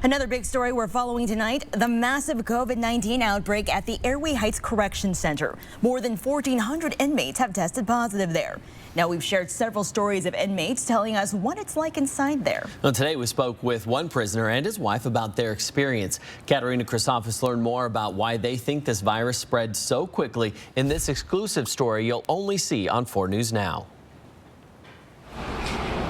Another big story we're following tonight, the massive COVID-19 outbreak at the Airway Heights Correction Center. More than 1,400 inmates have tested positive there. Now, we've shared several stories of inmates telling us what it's like inside there. Well, today we spoke with one prisoner and his wife about their experience. Katerina and Chryssafis learned more about why they think this virus spread so quickly in this exclusive story you'll only see on 4 News Now.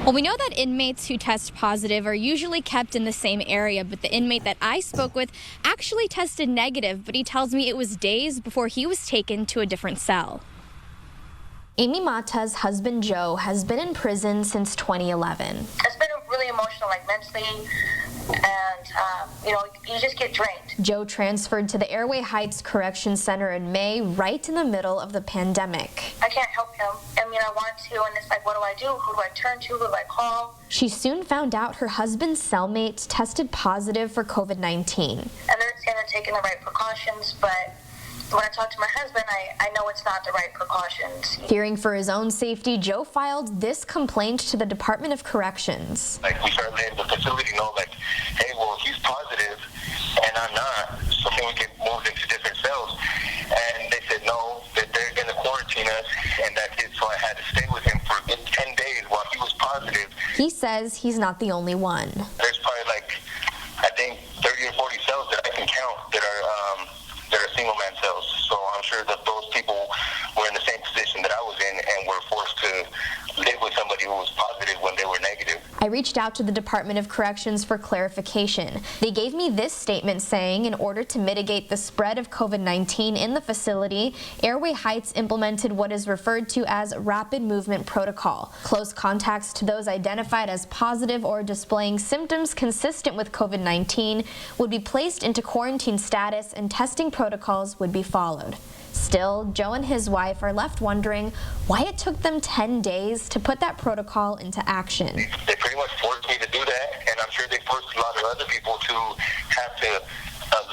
Well, we know that inmates who test positive are usually kept in the same area, but the inmate that I spoke with actually tested negative, but he tells me it was days before he was taken to a different cell. Amy Mata's husband, Joe, has been in prison since 2011. It's been really emotional, like mentally, and, you just get drained. Joe transferred to the Airway Heights Correction Center in May, right in the middle of the pandemic. I can't help him. I want to, and it's like, what do I do? Who do I turn to? Who do I call? She soon found out her husband's cellmate tested positive for COVID-19. And they're taking the right precautions, but when I talk to my husband, I know it's not the right precautions. Fearing for his own safety, Joe filed this complaint to the Department of Corrections. We started letting the facility know, hey, well, he's positive and I'm not, so can we get moved into different cells? And they said no, that they're going to quarantine us, and that's it. So I had to stay with him for 10 days while he was positive. He says he's not the only one. There's probably I think 30 or 40 cells that I can count that are single-man cells. So I'm sure that those people were in the same position that I was in and were forced to live with somebody who was positive when they were negative. I reached out to the Department of Corrections for clarification. They gave me this statement saying in order to mitigate the spread of COVID-19 in the facility, Airway Heights implemented what is referred to as rapid movement protocol. Close contacts to those identified as positive or displaying symptoms consistent with COVID-19 would be placed into quarantine status and testing protocols would be followed. Still, Joe and his wife are left wondering why it took them 10 days to put that protocol into action. They pretty much forced me to do that, and I'm sure they forced a lot of other people to have to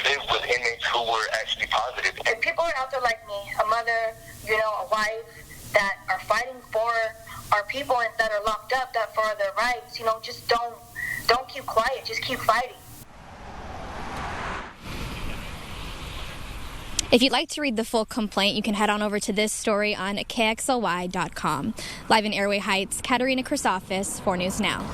live with inmates who were actually positive. If people are out there like me, a mother, a wife, that are fighting for our people that are locked up, that for their rights, just don't keep quiet, just keep fighting. If you'd like to read the full complaint, you can head on over to this story on KXLY.com. Live in Airway Heights, Katerina Chryssafis, 4 News Now.